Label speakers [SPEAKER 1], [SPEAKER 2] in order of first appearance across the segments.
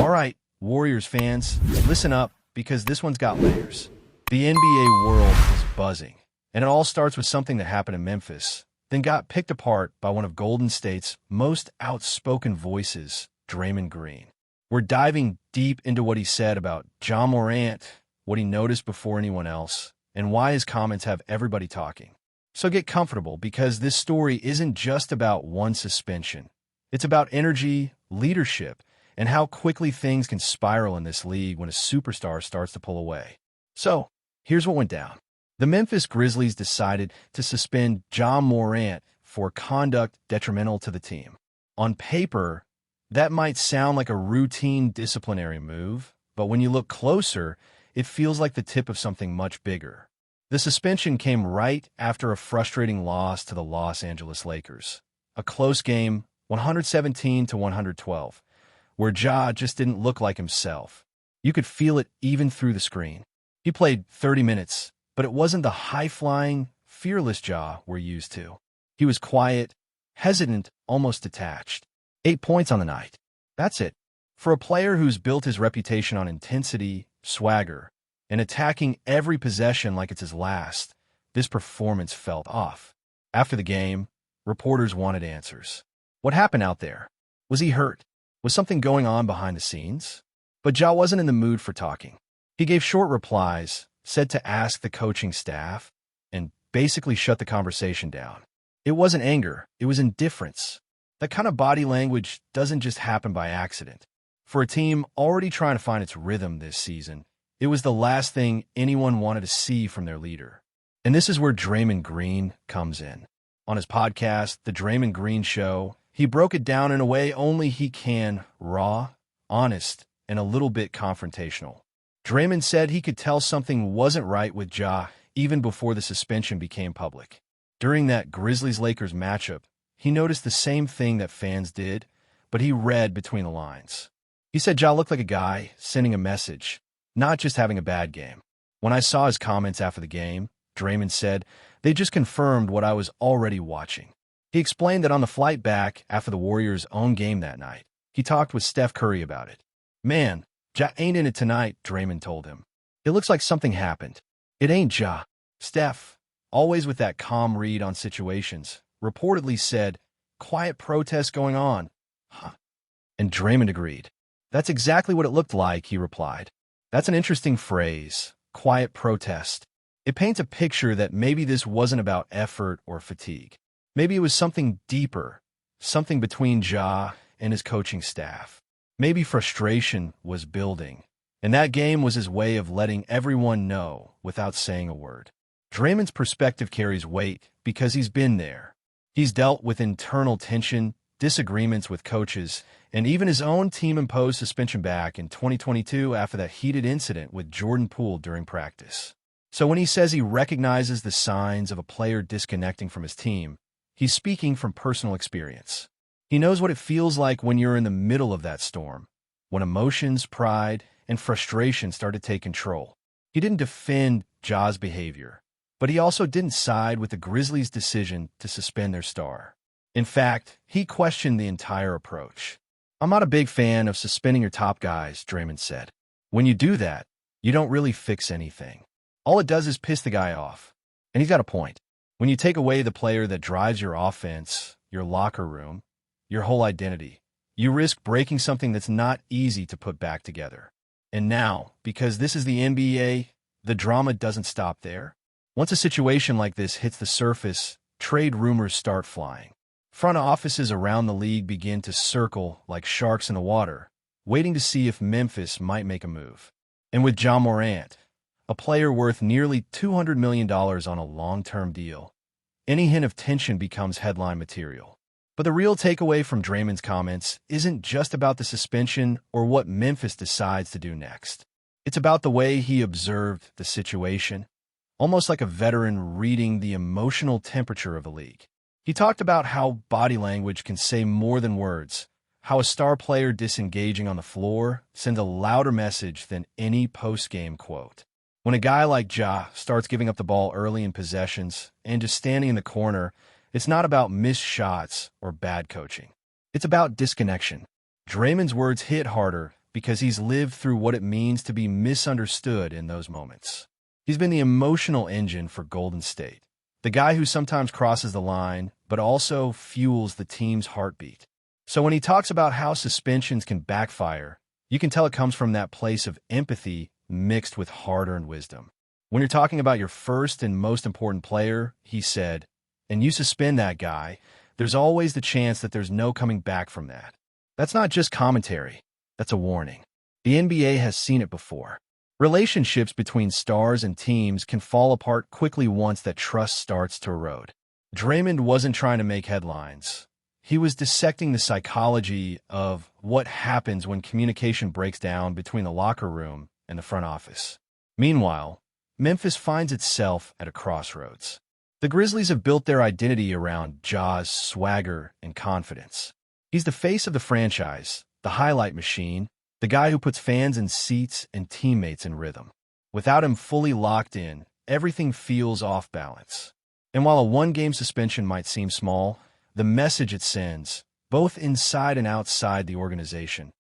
[SPEAKER 1] All right, Warriors fans, listen up because this one's got layers. The NBA world is buzzing, and it all starts with something that happened in Memphis, then got picked apart by one of Golden State's most outspoken voices, Draymond Green. We're diving deep into what he said about Ja Morant, what he noticed before anyone else, and why his comments have everybody talking. So get comfortable because this story isn't just about one suspension. It's about energy, leadership, and how quickly things can spiral in this league when a superstar starts to pull away. So, here's what went down. The Memphis Grizzlies decided to suspend Ja Morant for conduct detrimental to the team. On paper, that might sound like a routine disciplinary move, but when you look closer, it feels like the tip of something much bigger. The suspension came right after a frustrating loss to the Los Angeles Lakers. A close game, 117-112, where Ja just didn't look like himself. You could feel it even through the screen. He played 30 minutes, but it wasn't the high-flying, fearless Ja we're used to. He was quiet, hesitant, almost detached. 8 points on the night. That's it. For a player who's built his reputation on intensity, swagger, and attacking every possession like it's his last, this performance felt off. After the game, reporters wanted answers. What happened out there? Was he hurt? Was something going on behind the scenes? But Ja wasn't in the mood for talking. He gave short replies, said to ask the coaching staff, and basically shut the conversation down. It wasn't anger, it was indifference. That kind of body language doesn't just happen by accident. For a team already trying to find its rhythm this season, it was the last thing anyone wanted to see from their leader. And this is where Draymond Green comes in. On his podcast, The Draymond Green Show, he broke it down in a way only he can, raw, honest, and a little bit confrontational. Draymond said he could tell something wasn't right with Ja even before the suspension became public. During that Grizzlies-Lakers matchup, he noticed the same thing that fans did, but he read between the lines. He said Ja looked like a guy sending a message, not just having a bad game. When I saw his comments after the game, Draymond said, they just confirmed what I was already watching. He explained that on the flight back after the Warriors' own game that night, he talked with Steph Curry about it. Man, Ja ain't in it tonight, Draymond told him. It looks like something happened. It ain't Ja. Steph, always with that calm read on situations, reportedly said, quiet protest going on. Huh. And Draymond agreed. That's exactly what it looked like, he replied. That's an interesting phrase, quiet protest. It paints a picture that maybe this wasn't about effort or fatigue. Maybe it was something deeper, something between Ja and his coaching staff. Maybe frustration was building, and that game was his way of letting everyone know without saying a word. Draymond's perspective carries weight because he's been there. He's dealt with internal tension, disagreements with coaches, and even his own team-imposed suspension back in 2022 after that heated incident with Jordan Poole during practice. So when he says he recognizes the signs of a player disconnecting from his team, he's speaking from personal experience. He knows what it feels like when you're in the middle of that storm, when emotions, pride, and frustration start to take control. He didn't defend Ja's behavior, but he also didn't side with the Grizzlies' decision to suspend their star. In fact, he questioned the entire approach. I'm not a big fan of suspending your top guys, Draymond said. When you do that, you don't really fix anything. All it does is piss the guy off. And he's got a point. When you take away the player that drives your offense, your locker room, your whole identity, you risk breaking something that's not easy to put back together. And now, because this is the NBA, the drama doesn't stop there. Once a situation like this hits the surface, trade rumors start flying. Front offices around the league begin to circle like sharks in the water, waiting to see if Memphis might make a move. And with Ja Morant, a player worth nearly $200 million on a long-term deal, any hint of tension becomes headline material. But the real takeaway from Draymond's comments isn't just about the suspension or what Memphis decides to do next. It's about the way he observed the situation, almost like a veteran reading the emotional temperature of the league. He talked about how body language can say more than words, how a star player disengaging on the floor sends a louder message than any post-game quote. When a guy like Ja starts giving up the ball early in possessions and just standing in the corner, it's not about missed shots or bad coaching. It's about disconnection. Draymond's words hit harder because he's lived through what it means to be misunderstood in those moments. He's been the emotional engine for Golden State, the guy who sometimes crosses the line, but also fuels the team's heartbeat. So when he talks about how suspensions can backfire, you can tell it comes from that place of empathy mixed with hard-earned wisdom. When you're talking about your first and most important player, he said, and you suspend that guy, there's always the chance that there's no coming back from that. That's not just commentary. That's a warning. The NBA has seen it before. Relationships between stars and teams can fall apart quickly once that trust starts to erode. Draymond wasn't trying to make headlines. He was dissecting the psychology of what happens when communication breaks down between the locker room and the front office. Meanwhile, Memphis finds itself at a crossroads. The Grizzlies have built their identity around Ja's swagger and confidence. He's the face of the franchise, the highlight machine, the guy who puts fans in seats and teammates in rhythm. Without him fully locked in, everything feels off balance. And while a one-game suspension might seem small, the message it sends, both inside and outside the organization,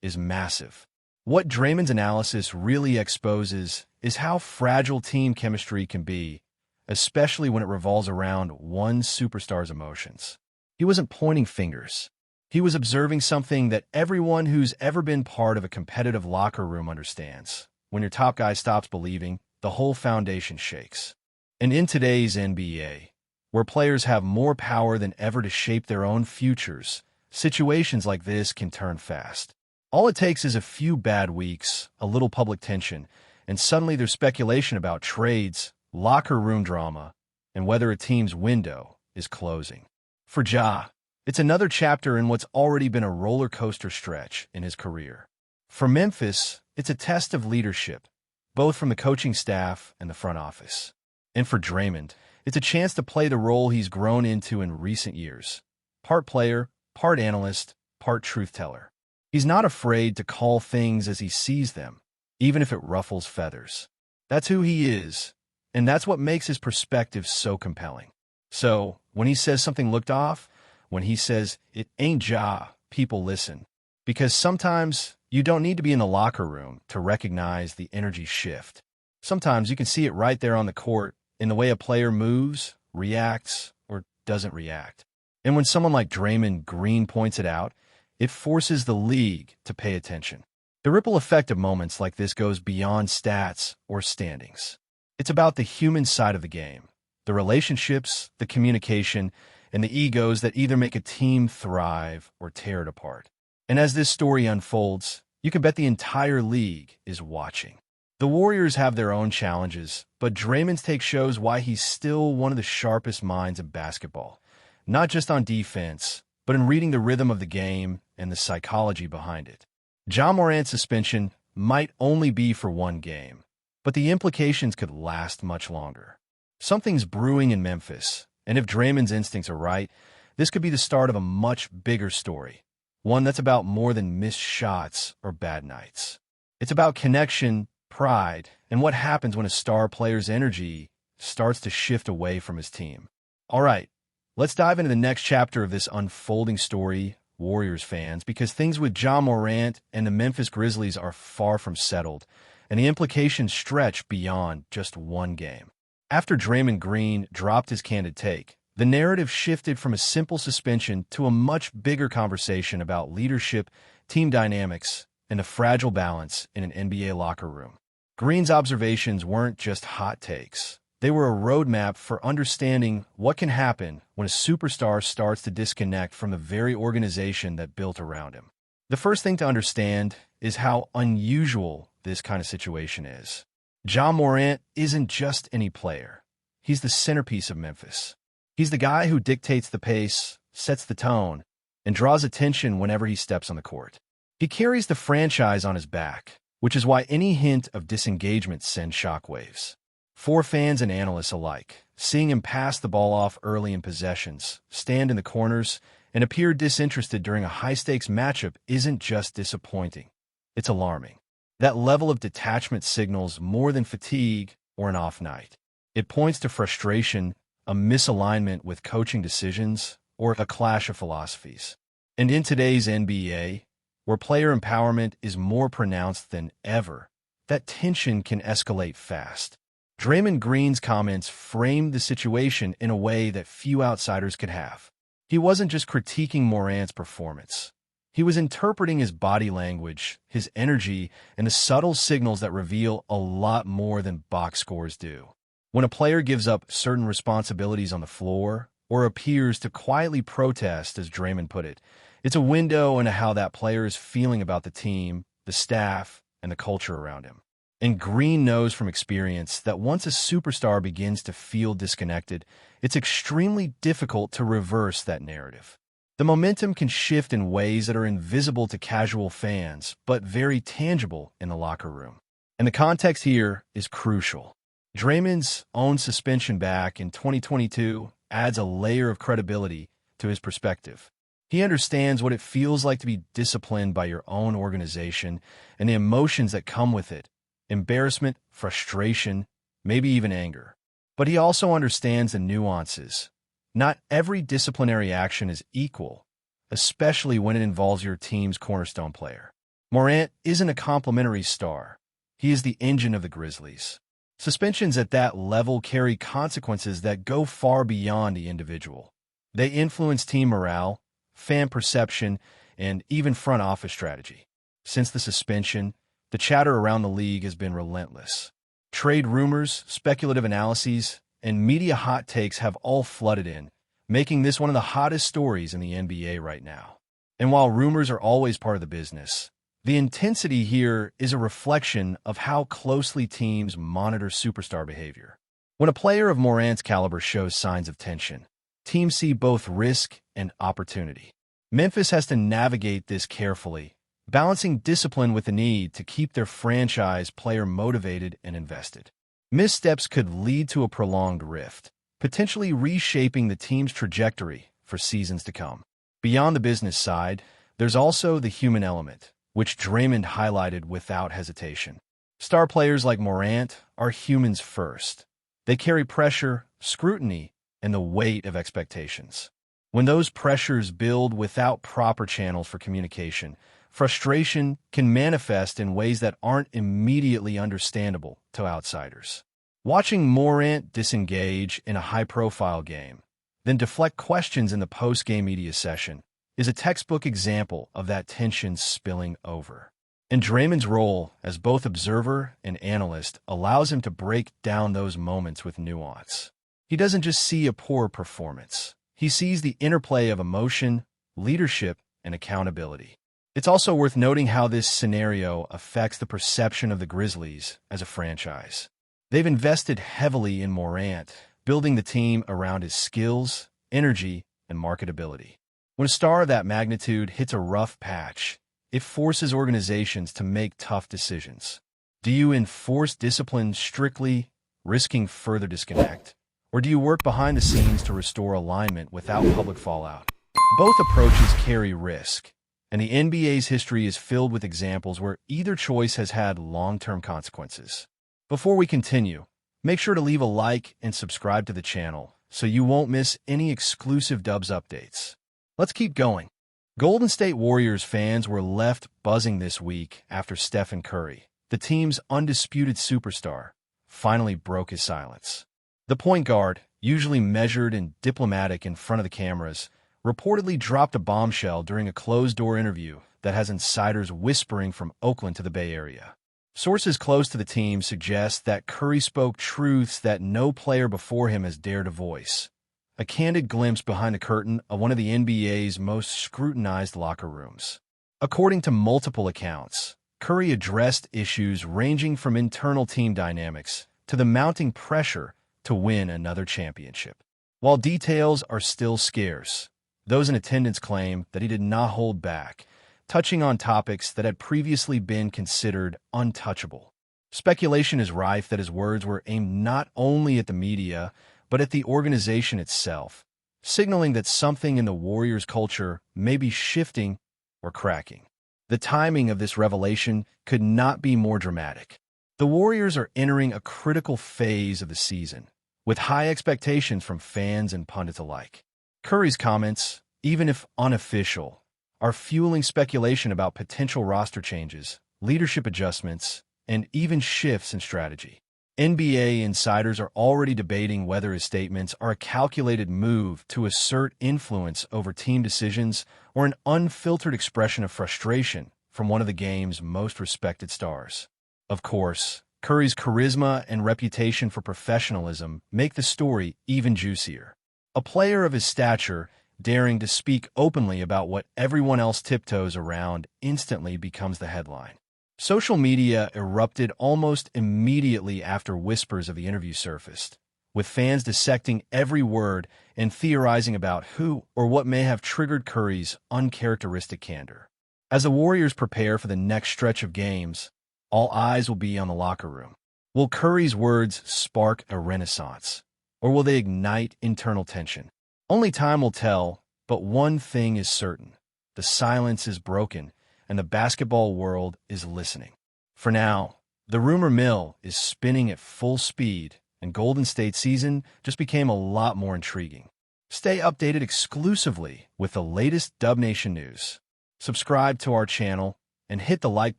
[SPEAKER 1] is massive. What Draymond's analysis really exposes is how fragile team chemistry can be, especially when it revolves around one superstar's emotions. He wasn't pointing fingers. He was observing something that everyone who's ever been part of a competitive locker room understands. When your top guy stops believing, the whole foundation shakes. And in today's NBA, where players have more power than ever to shape their own futures, situations like this can turn fast. All it takes is a few bad weeks, a little public tension, and suddenly there's speculation about trades, locker room drama, and whether a team's window is closing. For Ja, it's another chapter in what's already been a roller coaster stretch in his career. For Memphis, it's a test of leadership, both from the coaching staff and the front office. And for Draymond, it's a chance to play the role he's grown into in recent years. Part player, part analyst, part truth-teller. He's not afraid to call things as he sees them, even if it ruffles feathers. That's who he is, and that's what makes his perspective so compelling. So, when he says something looked off, when he says, it ain't Ja, people listen. Because sometimes you don't need to be in the locker room to recognize the energy shift. Sometimes you can see it right there on the court in the way a player moves, reacts, or doesn't react. And when someone like Draymond Green points it out, it forces the league to pay attention. The ripple effect of moments like this goes beyond stats or standings. It's about the human side of the game, the relationships, the communication, and the egos that either make a team thrive or tear it apart. And as this story unfolds, you can bet the entire league is watching. The Warriors have their own challenges, but Draymond's take shows why he's still one of the sharpest minds in basketball, not just on defense, but in reading the rhythm of the game and the psychology behind it. Ja Morant's suspension might only be for one game, but the implications could last much longer. Something's brewing in Memphis, and if Draymond's instincts are right, this could be the start of a much bigger story, one that's about more than missed shots or bad nights. It's about connection, pride, and what happens when a star player's energy starts to shift away from his team. All right, let's dive into the next chapter of this unfolding story, Warriors fans, because things with Ja Morant and the Memphis Grizzlies are far from settled, and the implications stretch beyond just one game. After Draymond Green dropped his candid take, the narrative shifted from a simple suspension to a much bigger conversation about leadership, team dynamics, and the fragile balance in an NBA locker room. Green's observations weren't just hot takes. They were a roadmap for understanding what can happen when a superstar starts to disconnect from the very organization that built around him. The first thing to understand is how unusual this kind of situation is. Ja Morant isn't just any player. He's the centerpiece of Memphis. He's the guy who dictates the pace, sets the tone, and draws attention whenever he steps on the court. He carries the franchise on his back, which is why any hint of disengagement sends shockwaves. For fans and analysts alike, seeing him pass the ball off early in possessions, stand in the corners, and appear disinterested during a high-stakes matchup isn't just disappointing. It's alarming. That level of detachment signals more than fatigue or an off night. It points to frustration, a misalignment with coaching decisions, or a clash of philosophies. And in today's NBA, where player empowerment is more pronounced than ever, that tension can escalate fast. Draymond Green's comments framed the situation in a way that few outsiders could have. He wasn't just critiquing Morant's performance. He was interpreting his body language, his energy, and the subtle signals that reveal a lot more than box scores do. When a player gives up certain responsibilities on the floor, or appears to quietly protest, as Draymond put it, it's a window into how that player is feeling about the team, the staff, and the culture around him. And Green knows from experience that once a superstar begins to feel disconnected, it's extremely difficult to reverse that narrative. The momentum can shift in ways that are invisible to casual fans, but very tangible in the locker room. And the context here is crucial. Draymond's own suspension back in 2022 adds a layer of credibility to his perspective. He understands what it feels like to be disciplined by your own organization and the emotions that come with it: embarrassment, frustration, maybe even anger. But he also understands the nuances. Not every disciplinary action is equal, especially when it involves your team's cornerstone player. Morant isn't a complimentary star. He is the engine of the Grizzlies. Suspensions at that level carry consequences that go far beyond the individual. They influence team morale, fan perception, and even front office strategy. Since the suspension, the chatter around the league has been relentless. Trade rumors, speculative analyses, and media hot takes have all flooded in, making this one of the hottest stories in the NBA right now. And while rumors are always part of the business, the intensity here is a reflection of how closely teams monitor superstar behavior. When a player of Morant's caliber shows signs of tension, teams see both risk and opportunity. Memphis has to navigate this carefully, balancing discipline with the need to keep their franchise player motivated and invested. Missteps could lead to a prolonged rift, potentially reshaping the team's trajectory for seasons to come. Beyond the business side, there's also the human element, which Draymond highlighted without hesitation. Star players like Morant are humans first. They carry pressure, scrutiny, and the weight of expectations. When those pressures build without proper channels for communication, frustration can manifest in ways that aren't immediately understandable to outsiders. Watching Morant disengage in a high-profile game, then deflect questions in the post-game media session, is a textbook example of that tension spilling over. And Draymond's role as both observer and analyst allows him to break down those moments with nuance. He doesn't just see a poor performance. He sees the interplay of emotion, leadership, and accountability. It's also worth noting how this scenario affects the perception of the Grizzlies as a franchise. They've invested heavily in Morant, building the team around his skills, energy, and marketability. When a star of that magnitude hits a rough patch, it forces organizations to make tough decisions. Do you enforce discipline strictly, risking further disconnect? Or do you work behind the scenes to restore alignment without public fallout? Both approaches carry risk, and the NBA's history is filled with examples where either choice has had long-term consequences. Before we continue, make sure to leave a like and subscribe to the channel so you won't miss any exclusive Dubs updates. Let's keep going. Golden State Warriors fans were left buzzing this week after Stephen Curry, the team's undisputed superstar, finally broke his silence. The point guard, usually measured and diplomatic in front of the cameras, reportedly dropped a bombshell during a closed-door interview that has insiders whispering from Oakland to the Bay Area. Sources close to the team suggest that Curry spoke truths that no player before him has dared to voice. A candid glimpse behind the curtain of one of the NBA's most scrutinized locker rooms. According to multiple accounts, Curry addressed issues ranging from internal team dynamics to the mounting pressure to win another championship. While details are still scarce, those in attendance claim that he did not hold back, touching on topics that had previously been considered untouchable. Speculation is rife that his words were aimed not only at the media, but at the organization itself, signaling that something in the Warriors' culture may be shifting or cracking. The timing of this revelation could not be more dramatic. The Warriors are entering a critical phase of the season, with high expectations from fans and pundits alike. Curry's comments, even if unofficial, are fueling speculation about potential roster changes, leadership adjustments, and even shifts in strategy. NBA insiders are already debating whether his statements are a calculated move to assert influence over team decisions or an unfiltered expression of frustration from one of the game's most respected stars. Of course, Curry's charisma and reputation for professionalism make the story even juicier. A player of his stature daring to speak openly about what everyone else tiptoes around instantly becomes the headline. Social media erupted almost immediately after whispers of the interview surfaced, with fans dissecting every word and theorizing about who or what may have triggered Curry's uncharacteristic candor. As the Warriors prepare for the next stretch of games, all eyes will be on the locker room. Will Curry's words spark a renaissance, or will they ignite internal tension? Only time will tell, but one thing is certain: the silence is broken, and the basketball world is listening. For now, the rumor mill is spinning at full speed, and Golden State's season just became a lot more intriguing. Stay updated exclusively with the latest Dub Nation news. Subscribe to our channel and hit the like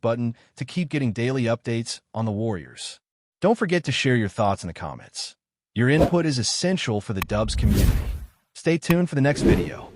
[SPEAKER 1] button to keep getting daily updates on the Warriors. Don't forget to share your thoughts in the comments. Your input is essential for the Dubs community. Stay tuned for the next video.